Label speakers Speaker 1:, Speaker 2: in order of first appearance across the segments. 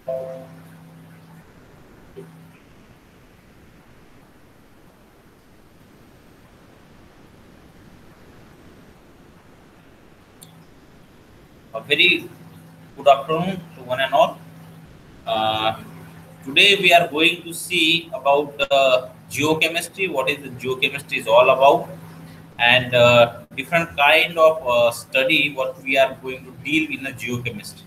Speaker 1: A very good afternoon to one and all. Uh, Today we are going to see about geochemistry. What is the geochemistry is all about, and different kind of study what we are going to deal in a geochemistry.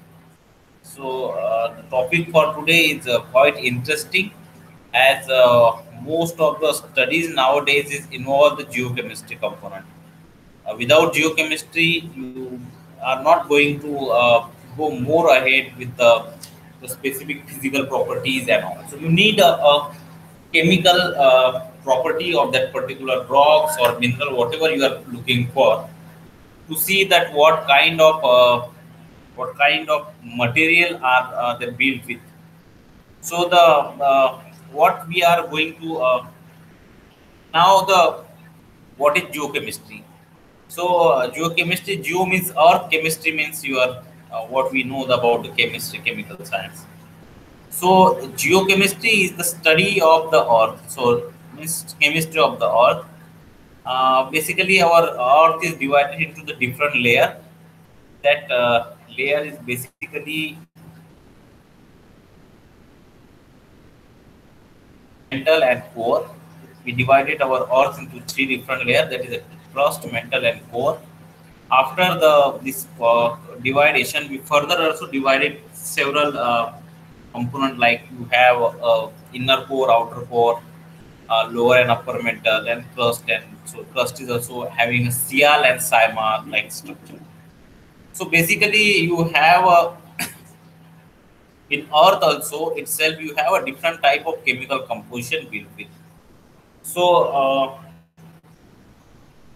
Speaker 1: So the topic for today is quite interesting, as most of the studies nowadays is involve the geochemistry component. Without geochemistry, you are not going to go more ahead with the specific physical properties and all. So you need a chemical property of that particular rocks or mineral, whatever you are looking for, to see that what kind of material are they built with. So the what we are going to now the what is geochemistry? So geochemistry, geo means earth, chemistry means your what we know about the chemistry, chemical science. So geochemistry is the study of the earth. So means chemistry of the earth. Basically, our earth is divided into the different layer. That layer is basically mental and core. We divided our earth into three different layers. That is a crust, mantle, and core. After the this dividation, we further also divided several component, like you have inner core, outer core, lower and upper mantle, and crust. And so crust is also having a Sial and Sima like structure. So basically you have a in earth also itself you have a different type of chemical composition built with. So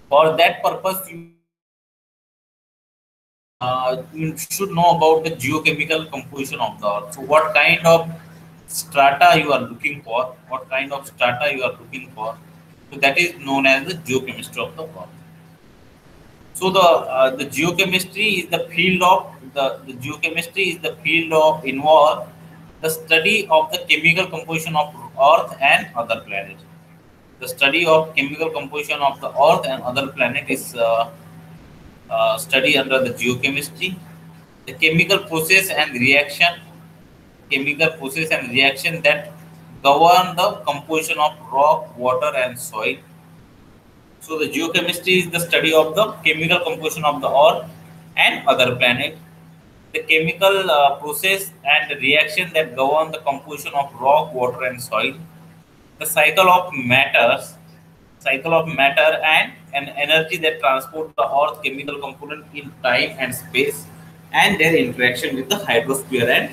Speaker 1: for that purpose you should know about the geochemical composition of the earth. So what kind of strata you are looking for, what kind of strata you are looking for. So that is known as the geochemistry of the earth. So the geochemistry is the field of the geochemistry is the field of involve the study of the chemical composition of earth and other planets. The study of chemical composition of the earth and other planet is study under the geochemistry. The chemical process and reaction that govern the composition of rock, water, and soil. So the geochemistry is the study of the chemical composition of the earth and other planet. The chemical process and reaction that govern the composition of rock, water, and soil. The cycle of matter and an energy that transport the earth chemical component in time and space, and their interaction with the hydrosphere and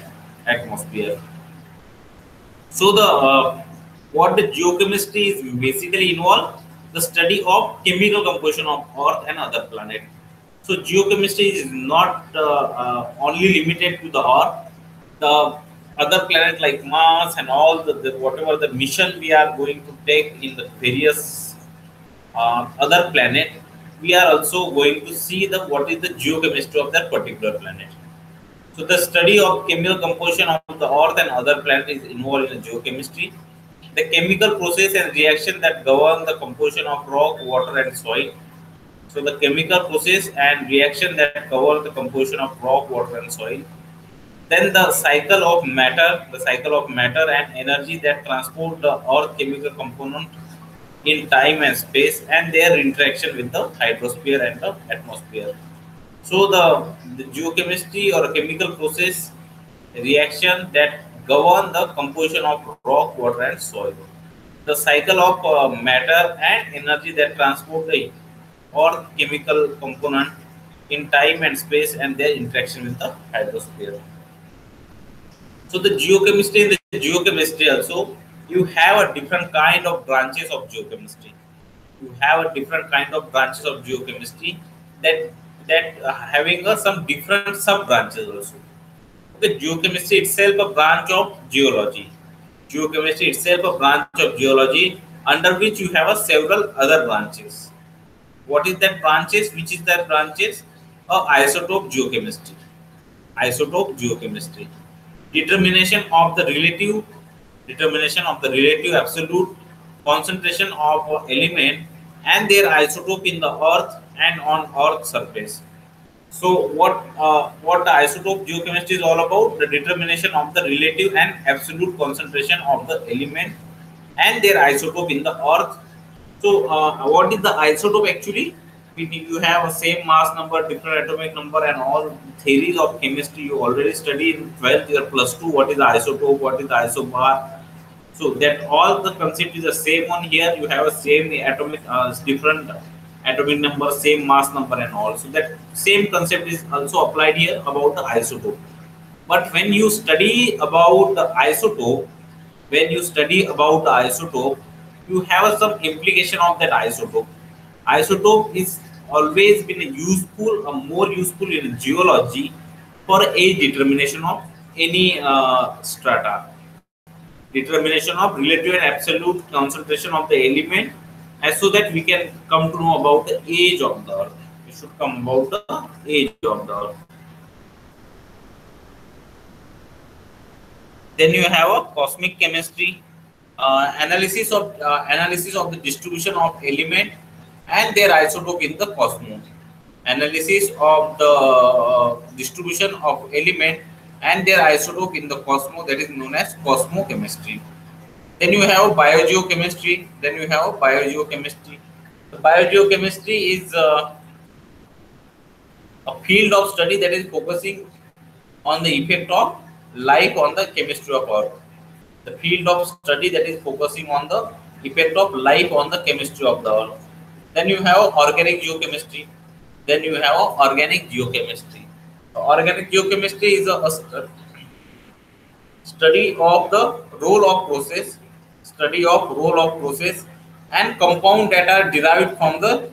Speaker 1: atmosphere. So the what the geochemistry is basically involved the study of chemical composition of earth and other planet. So geochemistry is not only limited to the earth. The other planet like Mars and all the whatever the mission we are going to take in the various other planet, we are also going to see the what is the geochemistry of that particular planet. So the study of chemical composition of the earth and other planets is involved in geochemistry. The chemical process and reaction that govern the composition of rock, water, and soil. So the chemical process and reaction that cover the composition of rock, water, and soil. Then the cycle of matter and energy that transport the earth chemical component in time and space, and their interaction with the hydrosphere and the atmosphere. So the geochemistry or chemical process reaction that govern the composition of rock, water, and soil. The cycle of matter and energy that transport the or chemical component in time and space, and their interaction with the hydrosphere. So the geochemistry in the geochemistry also you have a different kind of branches of geochemistry. You have a different kind of branches of geochemistry that having some different sub branches also. Okay, geochemistry itself a branch of geology. Geochemistry itself a branch of geology under which you have a several other branches. What is that branches? Which is that branches? Isotope geochemistry. Isotope geochemistry. determination of the relative absolute concentration of element and their isotope in the earth and on earth surface. So what the isotope geochemistry is all about? The determination of the relative and absolute concentration of the element and their isotope in the earth. So what is the isotope actually? You have a same mass number, different atomic number, and all theories of chemistry you already studied in 12th year plus 2. What is the isotope? What is the isobar? So that all the concept is the same one here. You have a same atomic, different atomic number, same mass number, and all. So that same concept is also applied here about the isotope. But when you study about the isotope, you have some implication of that isotope. Isotope is always been useful, more useful in geology for a determination of any strata, determination of relative and absolute concentration of the element, as so that we can come to know about the age of the earth. We should come about the age of the earth. Then you have a cosmic chemistry, analysis of the distribution of element and their isotope in the cosmos. Analysis of the distribution of element and their isotope in the cosmos, that is known as cosmochemistry. Then you have biogeochemistry. The biogeochemistry is a field of study that is focusing on the effect of life on the chemistry of Earth. The field of study that is focusing on the effect of life on the chemistry of the Earth. Then you have organic geochemistry. Organic geochemistry is a study of the role of process, and compound that are derived from the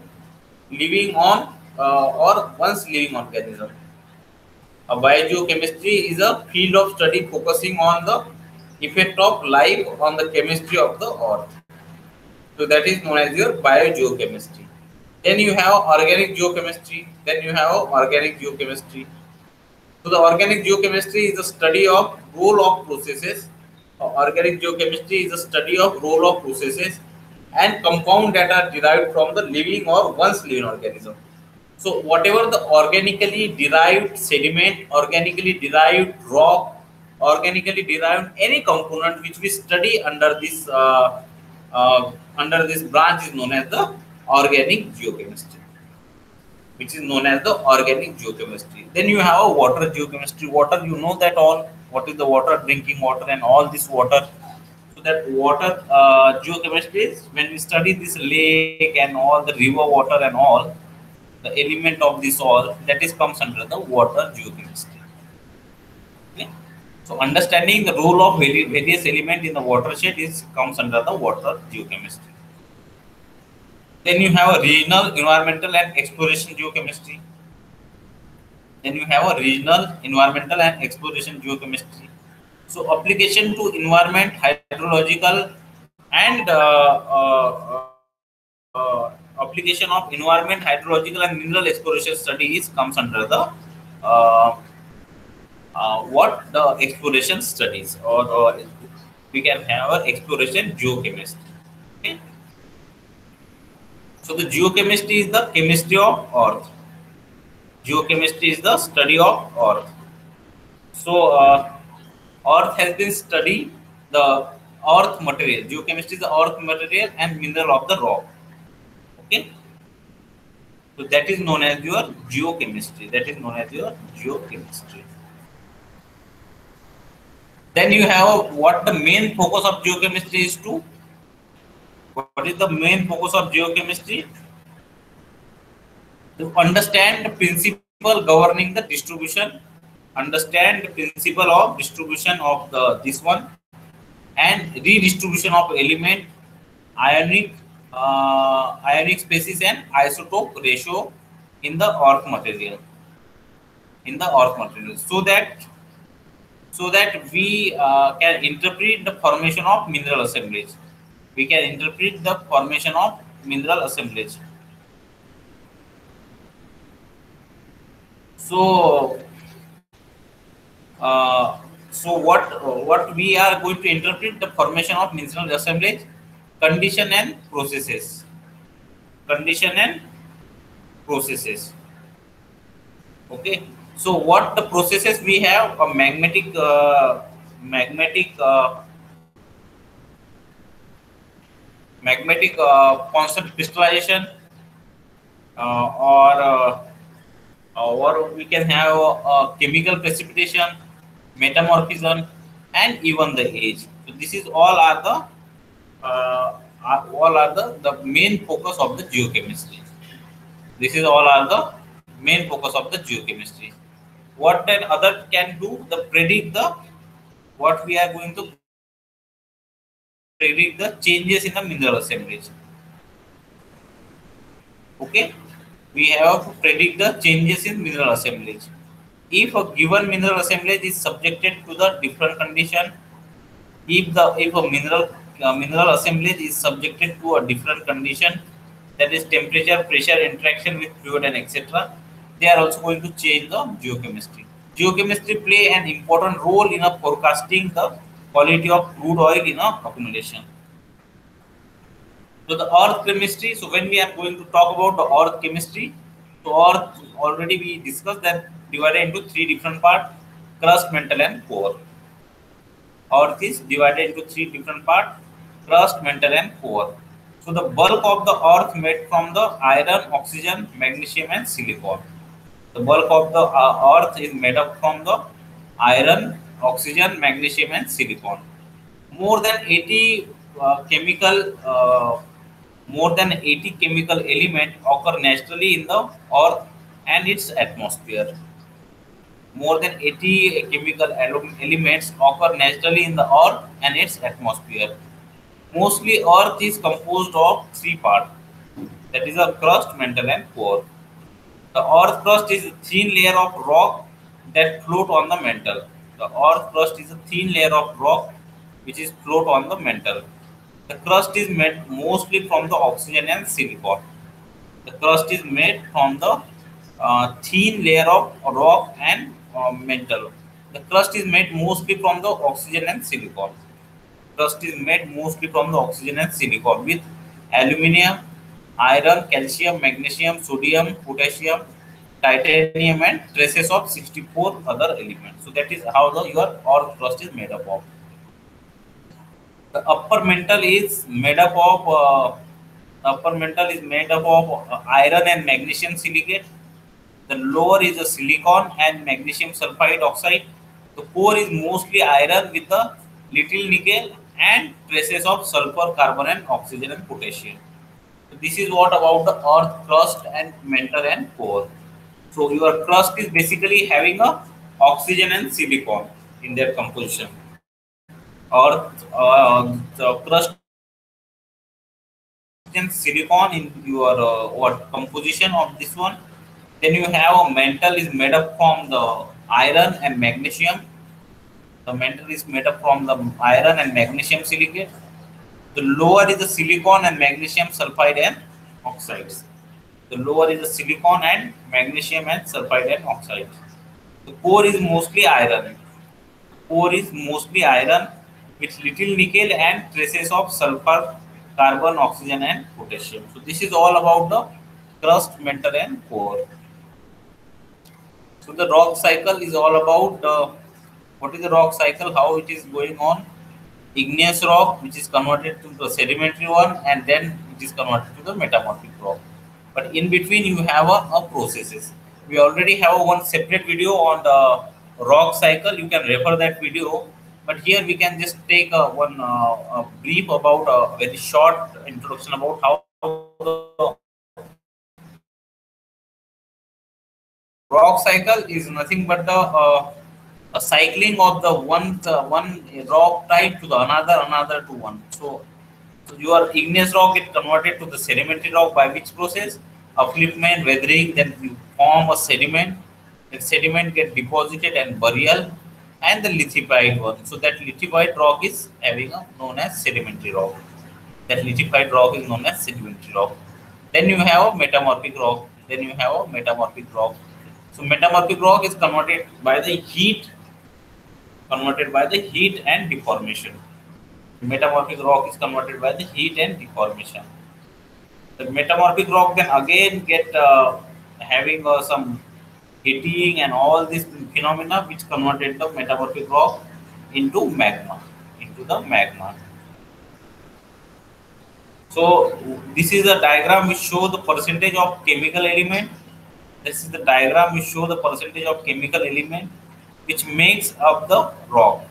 Speaker 1: living on or once living organism. A biogeochemistry is a field of study focusing on the effect of life on the chemistry of the earth. So that is known as your biogeochemistry. Then you have organic geochemistry. So the organic geochemistry is the study of role of processes. And compound that are derived from the living or once living organism. So whatever the organically derived sediment, organically derived rock, organically derived any component which we study under this branch is known as the organic geochemistry. Then you have a water geochemistry. Water, you know that all. What is the water? Drinking water and all this water. So that water geochemistry is when we study this lake and all the river water and all, the element of this all, that is comes under the water geochemistry. Okay? So understanding the role of various element in the watershed comes under the water geochemistry. Then you have a regional environmental and exploration geochemistry. So application to environment, hydrological, and application of environment, hydrological, and mineral exploration studies comes under the the exploration studies, or we can have a exploration geochemistry. Okay? So the geochemistry is the chemistry of earth. Geochemistry is the study of earth. So earth has been studied, the earth material. Geochemistry is the earth material and mineral of the rock. Okay. So that is known as your geochemistry. Then you have what the main focus of geochemistry is to. What is the main focus of geochemistry? To understand the principle governing the distribution, understand the principle of distribution of this one, and redistribution of element, ionic species, and isotope ratio in the earth material. So that we can interpret the formation of mineral assemblage. So So what we are going to interpret the formation of mineral assemblage, condition and processes. Condition and processes. Okay. So what the processes we have? A magnetic constant crystallization, or we can have chemical precipitation, metamorphism, and even the age. So this is all are the main focus of the geochemistry. This is all are the main focus of the geochemistry. What then other can do? The predict the what we are going to predict the changes in the mineral assemblage. Okay, we have to predict the changes in mineral assemblage. If a given mineral assemblage is subjected to the different condition, if a mineral assemblage is subjected to a different condition, that is temperature, pressure, interaction with fluid, and etc., they are also going to change the geochemistry. Geochemistry play an important role in a forecasting the quality of crude oil in a accumulation. So the earth chemistry. So when we are going to talk about the earth chemistry, so earth already we discussed that divided into three different parts: crust, mantle, and core. Earth is divided into three different parts: crust, mantle, and core. So the bulk of the earth made from the iron, oxygen, magnesium, and silicon. The bulk of the earth is made up from the iron, oxygen, magnesium, and silicon. More than 80 chemical more than 80 chemical elements occur naturally in the earth and its atmosphere. More than 80 chemical elements occur naturally in the earth and its atmosphere. Mostly earth is composed of three parts, that is a crust, mantle, and core. The earth crust is a thin layer of rock that float on the mantle. The earth crust is a thin layer of rock which is float on the mantle. The crust is made mostly from the oxygen and silicon. The crust is made from the thin layer of rock and mantle. The crust is made mostly from the oxygen and silicon. Crust is made mostly from the oxygen and silicon with aluminium, iron, calcium, magnesium, sodium, potassium, titanium, and traces of 64 other elements. So that is how your earth crust is made up of. The upper mantle is made up of iron and magnesium silicate. The lower is a silicon and magnesium sulfide oxide. The core is mostly iron with a little nickel and traces of sulfur, carbon, and oxygen and potassium. So this is what about the earth crust and mantle and core. So your crust is basically having a oxygen and silicon in their composition. The crust and silicon in your what composition of this one. Then you have a mantle is made up from the iron and magnesium. The mantle is made up from the iron and magnesium silicate. The lower is the silicon and magnesium sulfide and oxides. The lower is the silicon and magnesium and sulfide and oxides. The core is mostly iron. Core is mostly iron with little nickel and traces of sulfur, carbon, oxygen, and potassium. So this is all about the crust, mantle, and core. So the rock cycle is all about what is the rock cycle, how it is going on. Igneous rock, which is converted to the sedimentary one, and then it is converted to the metamorphic rock. But in between, you have a processes. We already have one separate video on the rock cycle. You can refer that video. But here we can just take one brief about a very short introduction about how the rock cycle is nothing but the a cycling of the one rock type to the another to one. So your igneous rock get converted to the sedimentary rock by which process? Upliftment, weathering, then you form a sediment. The sediment get deposited and burial, and the lithified one. So that lithified rock is having a known as sedimentary rock. That lithified rock is known as sedimentary rock. Then you have a metamorphic rock. So metamorphic rock is converted by the heat converted by the heat and deformation. Metamorphic rock is converted by the heat and deformation. The metamorphic rock then again get having some heating and all these phenomena which converted the metamorphic rock into magma, into the magma. So this is a diagram which show the percentage of chemical element. This is the diagram which show the percentage of chemical element which makes up the rock.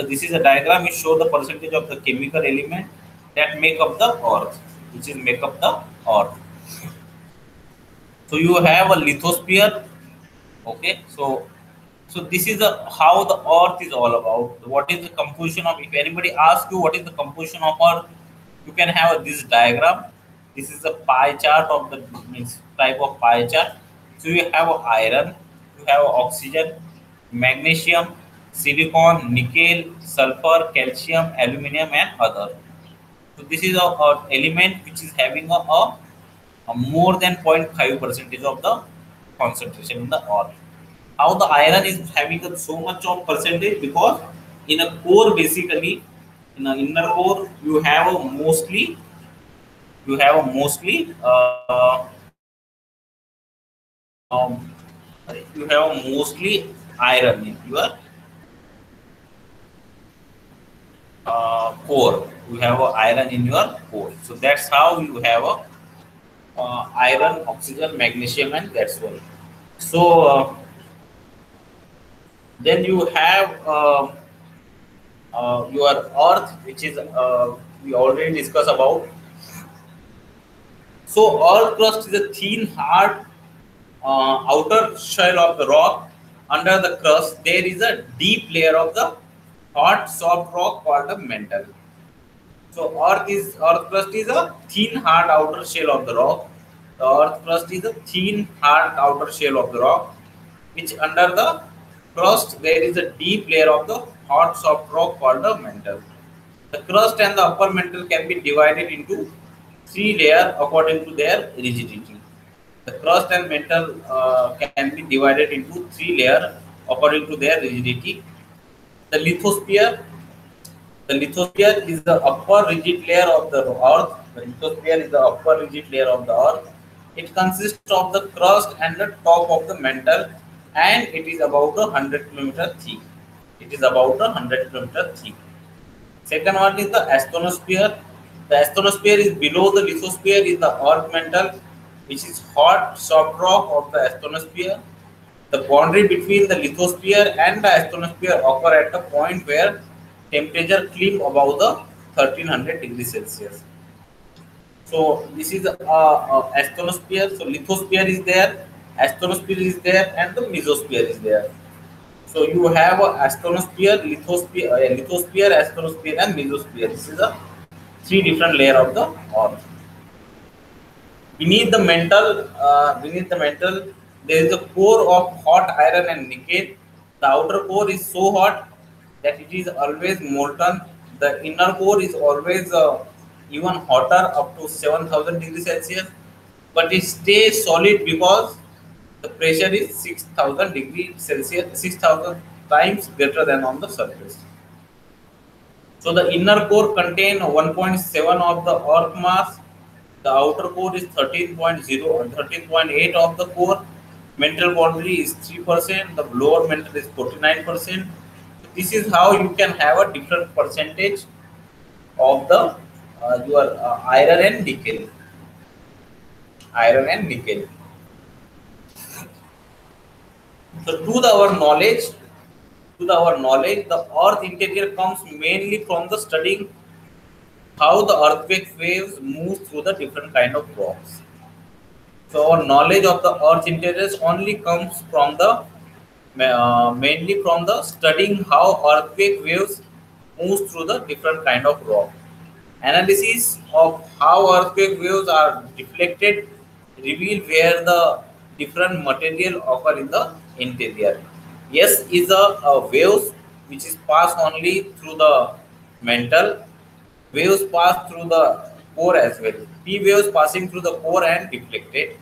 Speaker 1: This is a diagram which show the percentage of the chemical element that make up the earth, which is make up the earth. So you have a lithosphere. Okay, so this is how the earth is all about. What is the composition of? If anybody asks you what is the composition of earth, you can have this diagram. This is the pie chart of the means type of pie chart. So you have iron, you have oxygen, magnesium, silicon, nickel, sulfur, calcium, aluminium, and other. So this is a element which is having a more than 0.5 percentage of the concentration in the earth. How the iron is having so much of percentage? Because in a core, basically in an inner core, you have a mostly um, you have a mostly iron in your core. You have a iron in your core. So that's how you have a iron, oxygen, magnesium, and that's all. So then you have your earth, which is we already discussed about. So earth crust is a thin, hard outer shell of the rock. Under the crust, there is a deep layer of the hot, soft rock called the mantle. So earth crust is a thin, hard outer shell of the rock. The earth crust is a thin, hard outer shell of the rock, which under the crust there is a deep layer of the hot, soft rock called the mantle. The crust and the upper mantle can be divided into three layers according to their rigidity. The crust and mantle can be divided into three layers according to their rigidity. The lithosphere. The lithosphere is the upper rigid layer of the earth. The lithosphere is the upper rigid layer of the earth. It consists of the crust and the top of the mantle, and it is about 100 km thick. It is about 100 km thick. Second one is the asthenosphere. The asthenosphere is below the lithosphere is the earth mantle, which is hot, soft rock of the asthenosphere. The boundary between the lithosphere and the asthenosphere occur at a point where temperature climb above the 1300 degrees Celsius. So this is asthenosphere. So lithosphere is there, asthenosphere is there, and the mesosphere is there. So you have a asthenosphere, lithosphere, asthenosphere, and mesosphere. This is a three different layer of the earth. Beneath the mantle, there is a core of hot iron and nickel. The outer core is so hot that it is always molten. The inner core is always even hotter, up to 7,000 degrees Celsius, but it stays solid because the pressure is 6,000 degrees Celsius, 6,000 times greater than on the surface. So the inner core contains 1.7 of the earth mass. The outer core is 13.8 of the core. Mantle boundary is 3%. The lower mantle is 49%. This is how you can have a different percentage of the your iron and nickel. Iron and nickel. So our knowledge, the earth interior comes mainly from the studying how the earthquake waves move through the different kind of rocks. So our knowledge of the earth interiors only comes from the mainly from the studying how earthquake waves moves through the different kind of rock. Analysis of how earthquake waves are deflected reveal where the different material occur in the interior. S is a waves which is passed only through the mantle. Waves pass through the core as well. P waves passing through the core and deflected,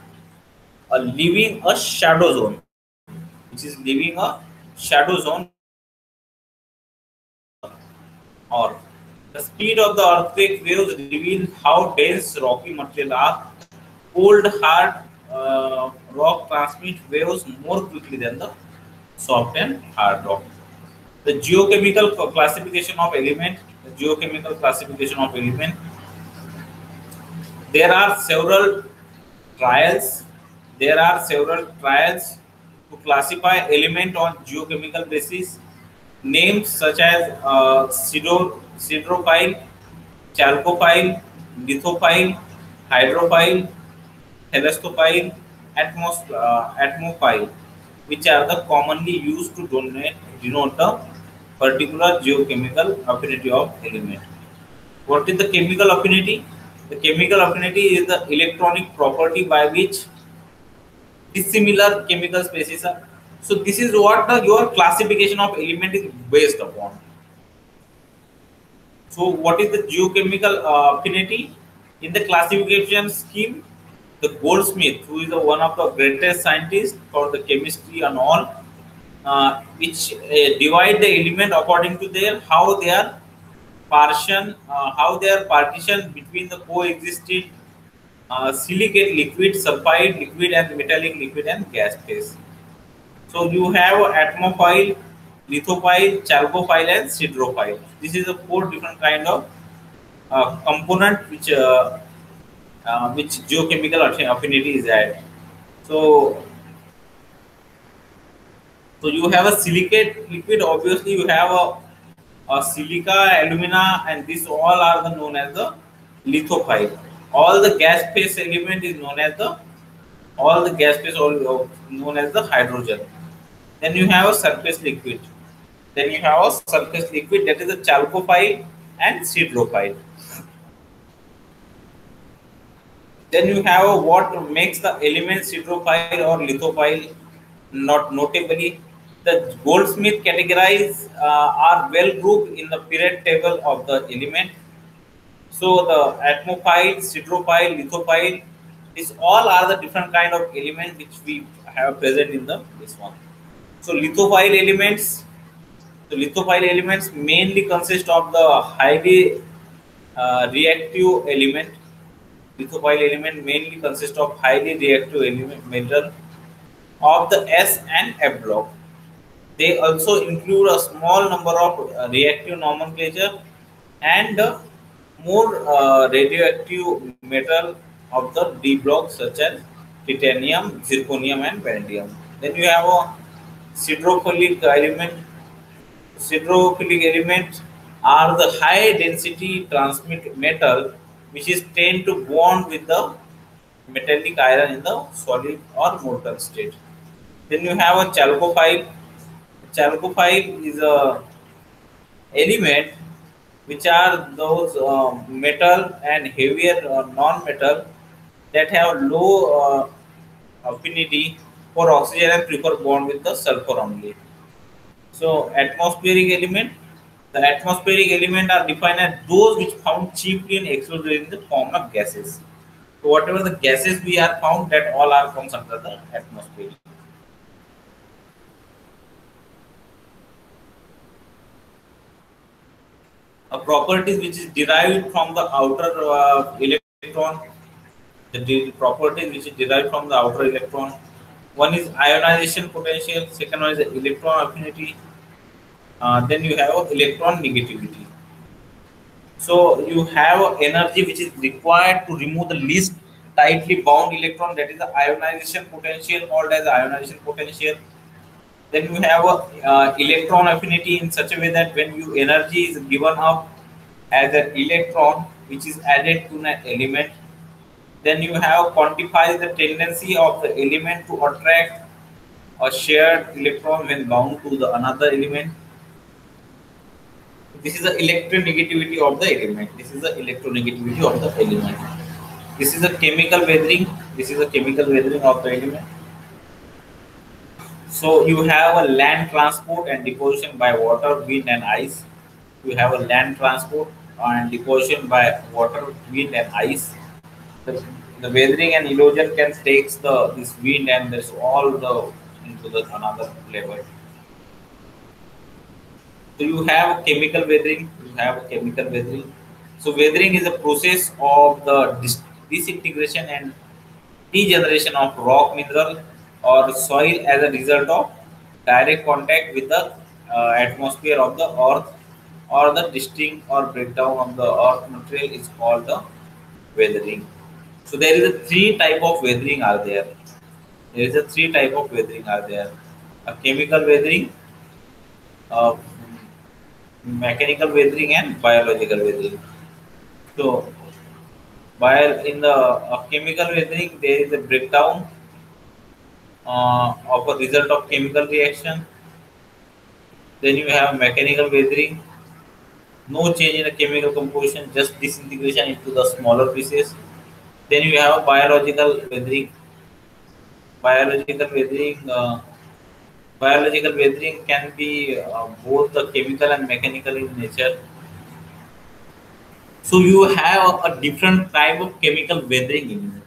Speaker 1: leaving a shadow zone, which is leaving a shadow zone Or the speed of the earthquake waves reveal how dense rocky material are. Cold, hard rock transmits waves more quickly than the soft and hard rock. The geochemical classification of element. The geochemical classification of element. There are several trials. There are several trials to classify element on geochemical basis. Names such as siderophile, chalcophile, lithophile, hydrophile, thalastophile, atmophile, which are the commonly used to denote the particular geochemical affinity of element. What is the chemical affinity? The chemical affinity is the electronic property by which dissimilar chemical species are. So this is what your classification of element is based upon. So what is the geochemical affinity? In the classification scheme, the Goldsmith, who is one of the greatest scientists for the chemistry and all, which divide the element according to their how they are partition between the coexisting silicate liquid, sulfide liquid, and metallic liquid and gas phase. So you have atmophile, lithophile, chalcophile, and siderophile. This is a four different kind of component which geochemical affinity is at. So you have a silicate liquid. Obviously, you have a silica, alumina, and this all are the known as the lithophile. All the gas phase element is known as the known as the hydrogen. Then you have a surface liquid. Then you have a surface liquid that is a chalcophile and siderophile. Then you have what makes the element siderophile or lithophile. Not notably, the Goldsmith categories are well grouped in the period table of the element. So the atmophile, siderophile, lithophile, these all are the different kind of element which we have present in this one. So lithophile elements mainly consist of the highly reactive element. Lithophile element mainly consist of highly reactive element metal of the S and F block. They also include a small number of reactive nomenclature and more radioactive metal of the D block such as titanium, zirconium, and vanadium. Then you have a siderophilic element. Siderophilic elements are the high density transmit metal which is tend to bond with the metallic iron in the solid or molten state. Then you have a chalcophile. Chalcophile is a element which are those metal and heavier non-metal that have low affinity for oxygen and prefer bond with the sulfur only. So atmospheric element, the atmospheric element are defined as those which found chiefly and exclusively in the form of gases. So whatever the gases we are found, that all are comes under the atmosphere. Properties which is derived from the outer electron, the properties which is derived from the outer electron. One is ionization potential, second one is the electron affinity, then you have electron negativity. So you have energy which is required to remove the least tightly bound electron, that is the ionization potential, called as ionization potential. Then you have a electron affinity in such a way that when you energy is given up as an electron which is added to an element, then you have quantified the tendency of the element to attract a shared electron when bound to the another element. This is the electronegativity of the element. This is the electronegativity of the element. This is a chemical weathering. This is a chemical weathering of the element. So you have a land transport and deposition by water, wind, and ice. You have a land transport and deposition by water, wind, and ice. The weathering and erosion can take this wind and this all the into the another level. So you have chemical weathering. have chemical weathering. So weathering is a process of the disintegration and degeneration of rock, mineral, or soil as a result of direct contact with the atmosphere of the earth, or the distinct or breakdown of the earth material is called the weathering. So there is a three type of weathering are there. There is a three type of weathering are there: a chemical weathering, uh, mechanical weathering, and biological weathering. So while in the chemical weathering, there is a breakdown of a result of chemical reaction. Then you have mechanical weathering, no change in the chemical composition, just disintegration into the smaller pieces. Then you have biological weathering. Biological weathering, biological weathering can be both the chemical and mechanical in nature. So you have a different type of chemical weathering in it.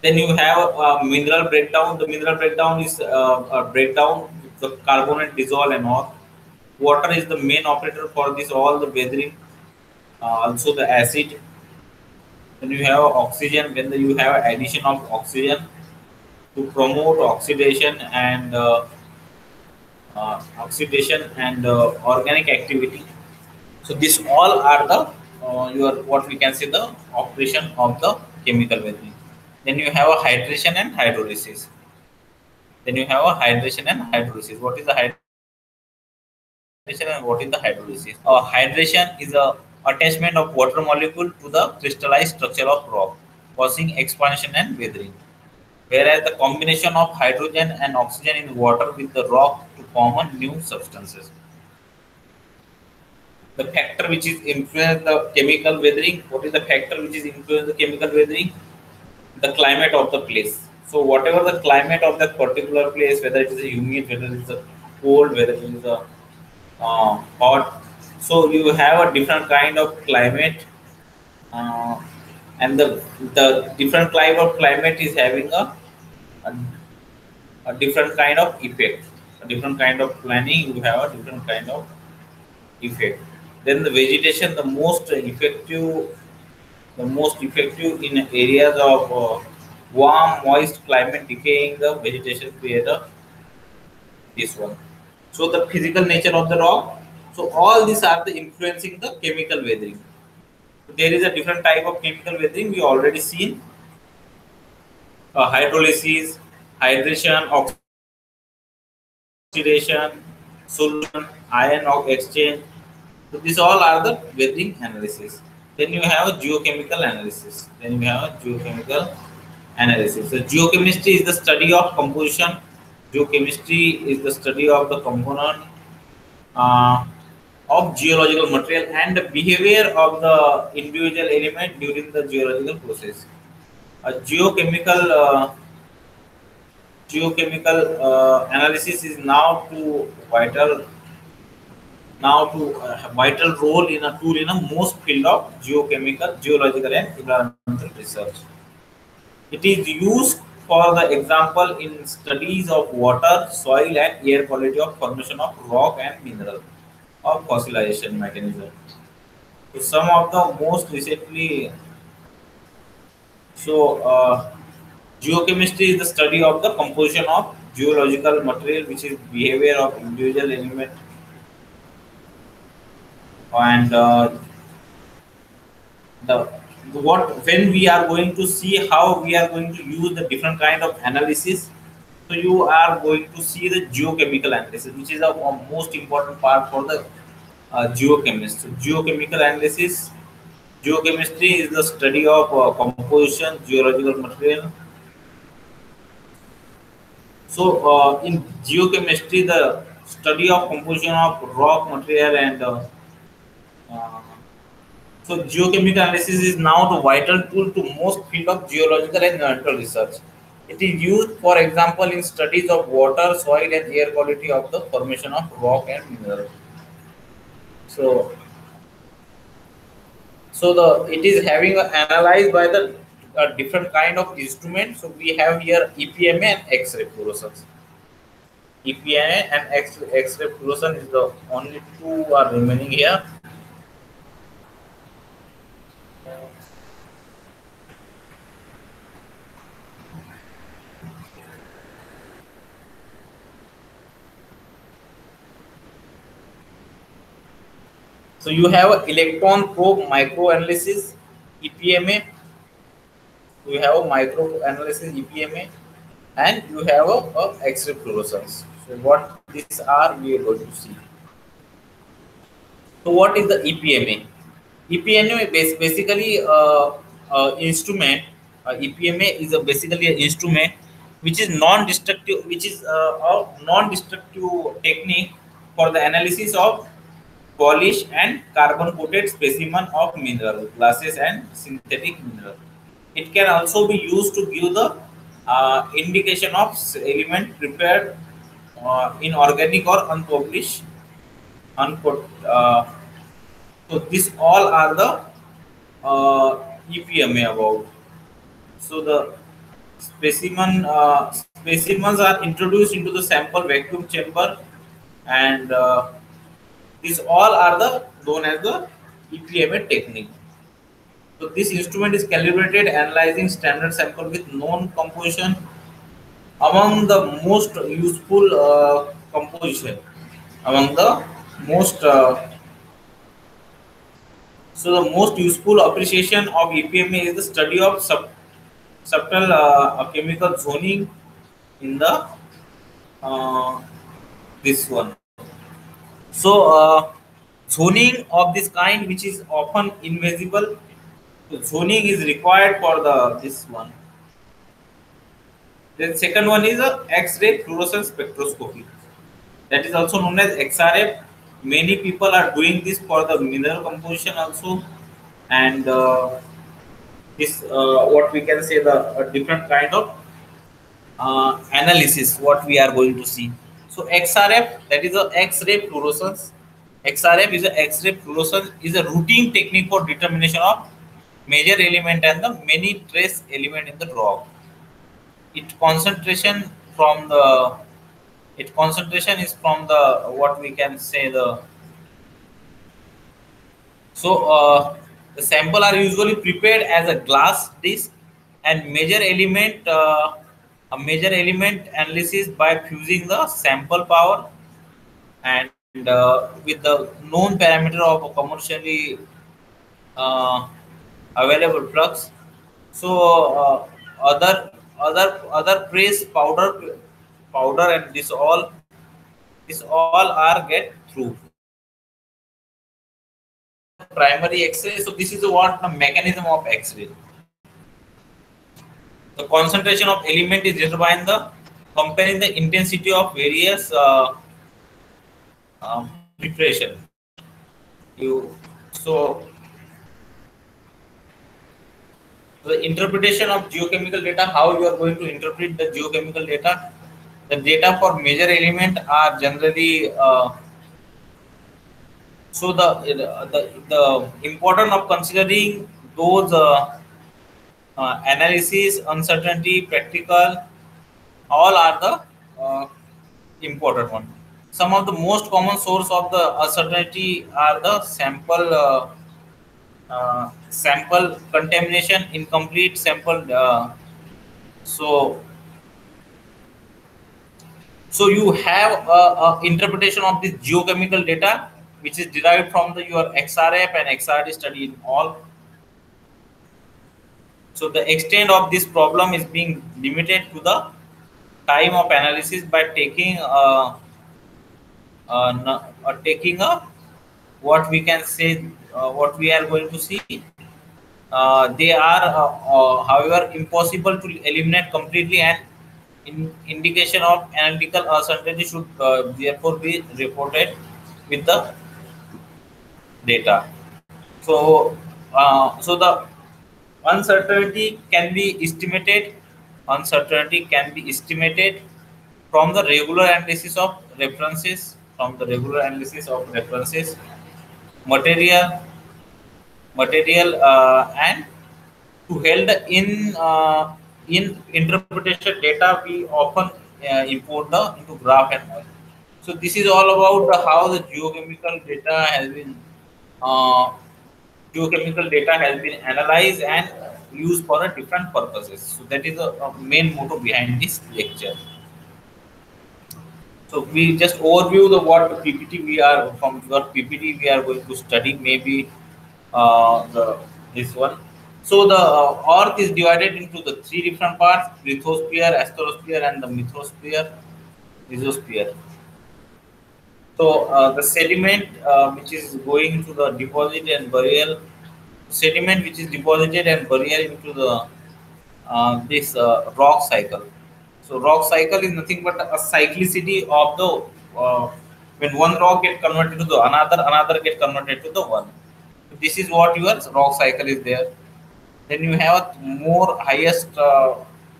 Speaker 1: Then you have a mineral breakdown. The mineral breakdown is a breakdown, the carbonate dissolve and all. Water is the main operator for this all the weathering. Also the acid. Then you have oxygen. When you have addition of oxygen to promote oxidation and organic activity. So these all are the your what we can say the operation of the chemical weathering. Then you have a hydration and hydrolysis. Then you have a hydration and hydrolysis. What is the hydration and what is the hydrolysis? Hydration is a attachment of water molecule to the crystallized structure of rock, causing expansion and weathering. Whereas the combination of hydrogen and oxygen in water with the rock to form a new substances. The factor which is influence the chemical weathering. What is the factor which is influence the chemical weathering? The climate of the place. So whatever the climate of that particular place, whether it is a humid, whether it is a cold, whether it is a hot, so you have a different kind of climate, uh, and the different type of climate is having a, a different kind of effect. A different kind of planning, you have a different kind of effect. Then the vegetation, the most effective in areas of warm, moist climate, decaying the vegetation create this one. So the physical nature of the rock. So all these are the influencing the chemical weathering. So there is a different type of chemical weathering we already seen: hydrolysis, hydration, oxidation, solution, ion of exchange. So these all are the weathering analysis. Then you have a geochemical analysis. So geochemistry is the study of composition. Geochemistry is the study of the component uh, of geological material and the behavior of the individual element during the geological process. A geochemical analysis is now to vital role in a tool in a most field of geological and environmental research. It is used for the example in studies of water, soil and air quality of formation of rock and mineral or fossilization mechanism. So some of the most recently, so geochemistry is the study of the composition of geological material, which is behavior of individual element, and the what when we are going to see how we are going to use the different kind of analysis. So you are going to see the geochemical analysis, which is a most important part for the geochemist. So geochemical analysis, geochemistry is the study of composition geological material. So in geochemistry, the study of composition of rock material and uh, so geochemical analysis is now the vital tool to most field of geological and environmental research. It is used, for example, in studies of water, soil, and air quality of the formation of rock and mineral. So, so the it is having analyzed by the different kind of instruments. So we have here EPMA and X-ray fluorescence. EPMA and X-ray fluorescence is the only two are remaining here. So you have a electron probe microanalysis EPMA. You have a microanalysis EPMA, and you have a X-ray fluorescence. So what these are, we are going to see. So what is the EPMA? EPMA is basically instrument. EPMA is basically an instrument which is non-destructive, which is a non-destructive technique for the analysis of polished and carbon-coated specimen of mineral, glasses and synthetic mineral. It can also be used to give the indication of element prepared in organic or unpublished, unquote. So these all are the EPMA about. So the specimens are introduced into the sample vacuum chamber, and these all are the known as the EPMA technique. So this instrument is calibrated, analyzing standard sample with known composition. Among the most useful composition, among the most so the most useful appreciation of EPMA is the study of subtle chemical zoning in the uh, this one. So zoning of this kind, which is often invisible, so zoning is required for the this one. Then second one is a X-ray fluorescence spectroscopy. That is also known as XRF. Many people are doing this for the mineral composition also, and this what we can say the different kind of analysis what we are going to see. So XRF, that is a X-ray fluorescence. XRF is a X-ray fluorescence is a routine technique for determination of major element and the many trace element in the rock. It concentration from the its concentration is from the what we can say the so the sample are usually prepared as a glass disc and a major element analysis by fusing the sample power and with the known parameter of a commercially uh, available flux. So other trace powder and this all are get through primary X-ray. So this is what the mechanism of X-ray. The concentration of element is determined the comparing the intensity of various preparation. You so the interpretation of geochemical data, how you are going to interpret the geochemical data. The data for major element are generally so the importance of considering those analysis, uncertainty, practical, all are the important one. Some of the most common source of the uncertainty are the sample contamination, incomplete sample. So so you have a interpretation of this geochemical data, which is derived from the your XRF and XRD study in all. So the extent of this problem is being limited to the time of analysis by taking a what we can say what we are going to see. They are, however, impossible to eliminate completely, and indication of analytical uncertainty should therefore be reported with the data. So, so the uncertainty can be estimated. Uncertainty can be estimated from the regular analysis of references, material, and to held in interpretation data. We often import the into graph and all. So this is all about how the geochemical data has been uh, geochemical data has been analyzed and used for a different purposes. So that is a main motto behind this lecture. So we just overview the what PPT we are from what PPT we are going to study, maybe the this one. So the Earth is divided into the three different parts: lithosphere, astrosphere, and the mythosphere, mesosphere. So the sediment which is going to the deposit and burial, sediment which is deposited and burial into the this rock cycle. So rock cycle is nothing but a cyclicity of the when one rock get converted to the another get converted to the one. This is what your rock cycle is there. Then you have more highest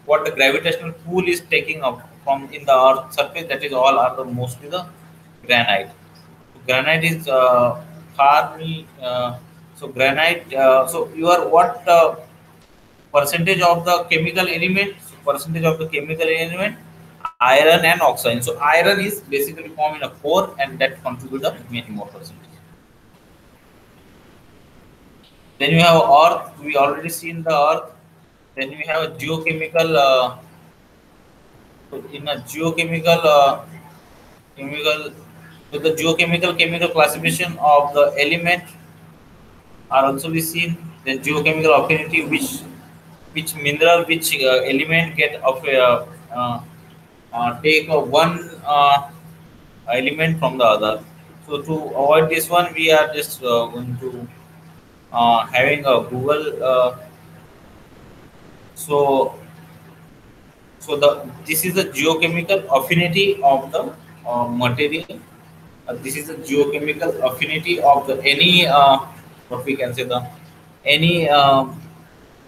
Speaker 1: what the gravitational pull is taking up from in the earth surface, that is all are the mostly the granite. Granite is far so granite so your what percentage of the chemical element, percentage of the chemical element, iron and oxygen. So iron is basically formed in a core and that contributes a many more percentage. Then you have earth, we already seen the earth. Then we have a geochemical in a geochemical chemical with the geochemical chemical classification of the element are also be seen. Then geochemical affinity, which mineral, which element get of take one element from the other. So to avoid this one, we are just going to having a Google. So so the this is the geochemical affinity of the material. This is the geochemical affinity of the any what we can say the any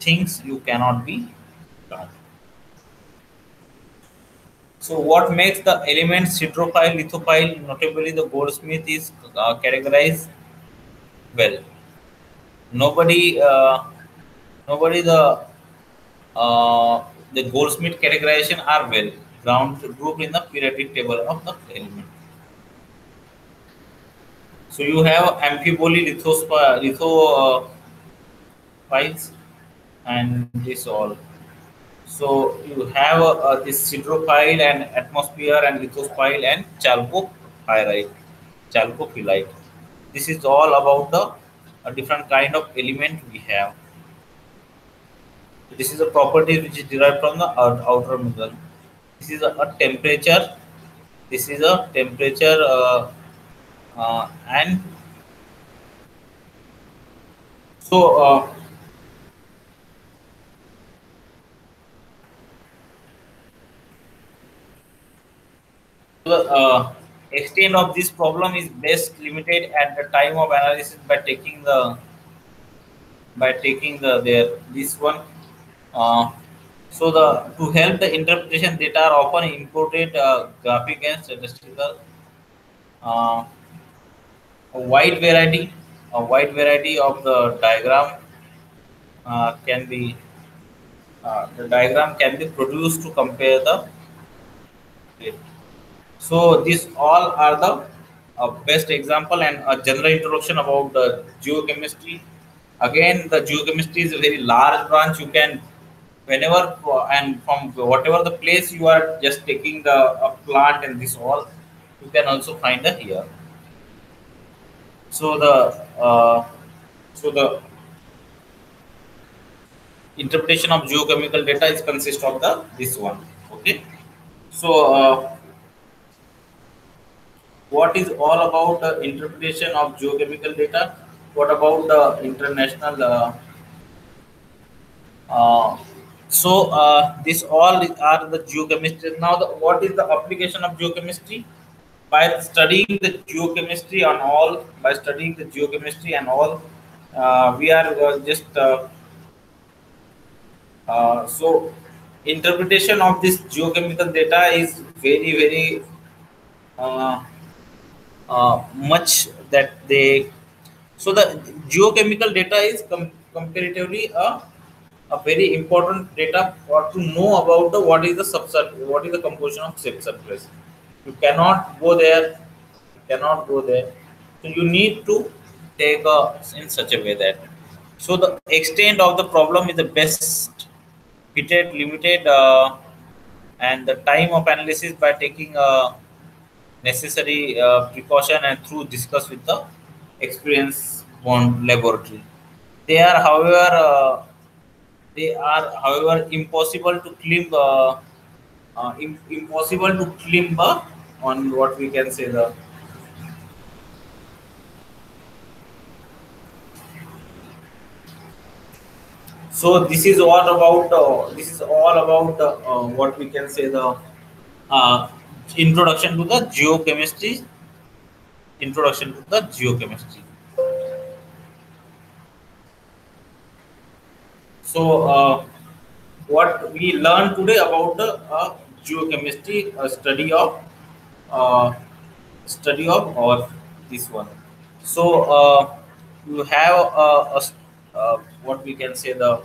Speaker 1: things you cannot be done. So what makes the elements hydrophile, lithophile, notably the Goldsmith is categorized well. Nobody, nobody the Goldsmith categorization are well ground group in the periodic table of the element. So you have amphiboly, lithophiles, and this all. So you have this hydrophile and atmosphere and lithophile and chalcopyrite, chalcophyllite. This is all about the different kind of element we have. This is a property which is derived from the outer mineral. This is a temperature. This is a temperature and so the extent of this problem is best limited at the time of analysis by taking the there this one. So the to help the interpretation data are often imported graphic and statistical uh, a wide variety of the diagram can be the diagram can be produced to compare the. So these all are the best example and a general introduction about the geochemistry. Again, the geochemistry is a very large branch. You can, whenever and from whatever the place you are just taking the plant and this all, you can also find it here. So the interpretation of geochemical data is consist of the this one. Okay. So what is all about the interpretation of geochemical data? What about the international? Uh, this all are the geochemistry. Now, what is the application of geochemistry? By studying the geochemistry and all, by studying the geochemistry and all, we are just so interpretation of this geochemical data is very uh, much that they so the geochemical data is comparatively a very important data for to know about the what is the what is the composition of subsurface. You cannot go there. You cannot go there. So you need to take in such a way that so the extent of the problem is the best fitted limited and the time of analysis by taking necessary precaution and through discuss with the experience bond laboratory. They are, however, impossible to claim. Impossible to claim on what we can say the. So this is all about. This is all about what we can say the uh, introduction to the geochemistry. Introduction to the geochemistry. So what we learned today about the geochemistry, uh, study of or this one. So you have what we can say the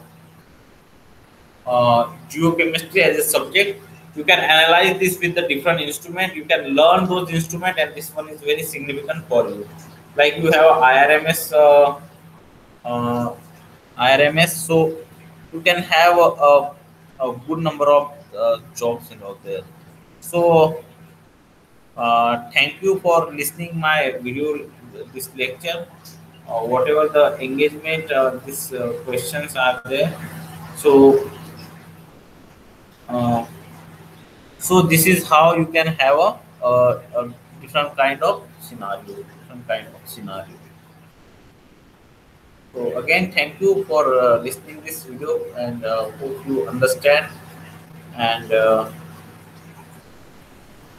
Speaker 1: geochemistry as a subject. You can analyze this with the different instrument. You can learn those instrument, and this one is very significant for you. Like you have IRMS, uh, IRMS, so you can have a good number of jobs out there. So thank you for listening my video, this lecture. Whatever the engagement, these questions are there. So, uh, so this is how you can have a different kind of scenario. Different kind of scenario. So again, thank you for listening this video, and hope you understand. And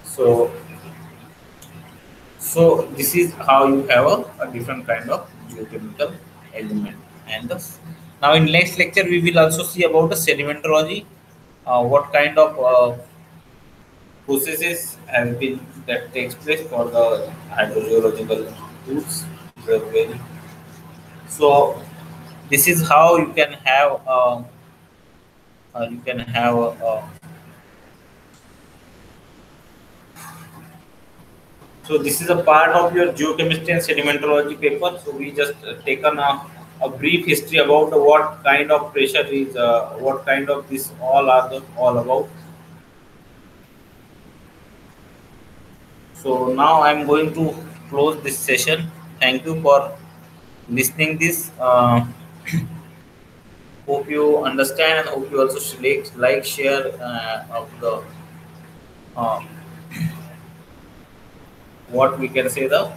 Speaker 1: so So this is how you have a different kind of geochemical element. And now in next lecture we will also see about the sedimentology, what kind of processes have been that takes place for the hydrogeological tools. So this is how you can have so this is a part of your geochemistry and sedimentology paper. So we just taken a brief history about what kind of pressure is, what kind of this all are all about. So now I'm going to close this session. Thank you for listening this. Hope you understand, and hope you also should like share of the uh, what we can say the